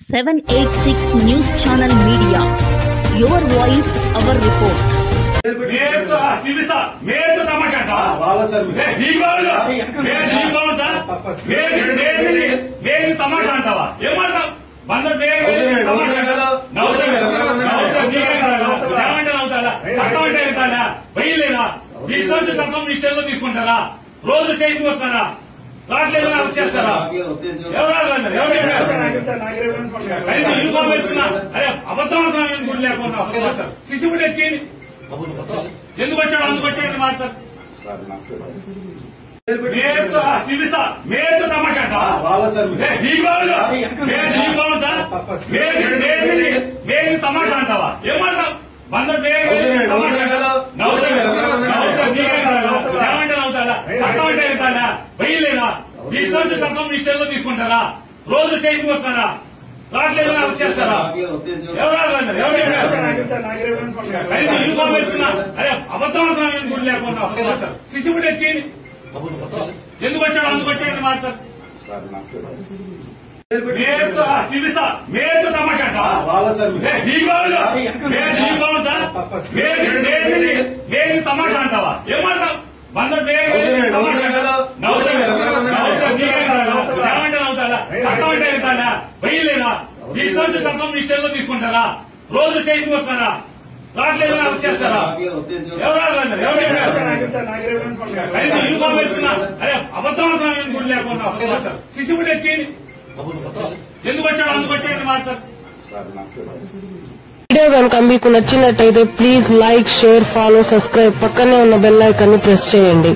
786 News Channel Media. Your voice, our report. तमाशा अंटावा बंदर चट्टा वेयलेदा चट्टम निश्चय తీసుకుంటారా రోజు స్టేషన్ వస్తారా రాట్లేదని అరెస్ట్ చేస్తారా యూనిఫామ్ వేసుకున్నా అదే అబద్ధం అనుకున్నా లేకుండా సిసిబుడ్ ఎక్కి ఎందుకు వచ్చాడు అందుకు వచ్చాడని మాట్లాడతారు మేరు తమాషా తమాషా అంటావా ఏమంటావు బందర్ అవుతాడా వెయ్యలేదా చట్టం నిశ్చయంలో తీసుకుంటారా రోజు స్టేషన్ వస్తారా రాట్లేదని అరెస్ట్ చేస్తారా యూనిఫామ్ వేసుకున్నా అదే అబద్ధం అనుకున్నా లేకుండా సిసిబుడ్ ఎక్కి ఎందుకు వచ్చాడు అందుకు వచ్చాడని మాట్లాడతారు మేరు తమాషా తమాషా అంటావా ఏమంటావు బందర్ అవుతాడా చట్టం అవుతాడా వెయ్యలేదా చట్టం నిశ్చయంలో తీసుకుంటారా రోజు స్టేషన్ వస్తారా రాట్లేదని అరెస్ట్ చేస్తారా యూనిఫామ్ వేసుకున్నా అదే అబద్ధం అనుకున్నా లేకుండా సిసిబుడ్ ఎక్కి ఎందుకు వచ్చాడు అందుకు వచ్చాడని మాట్లాడతారు వీడియో కనుక మీకు నచ్చినట్టయితే please like share follow subscribe పక్కనే ఉన్న బెల్ ఐకాన్ ని ప్రెస్ చేయండి.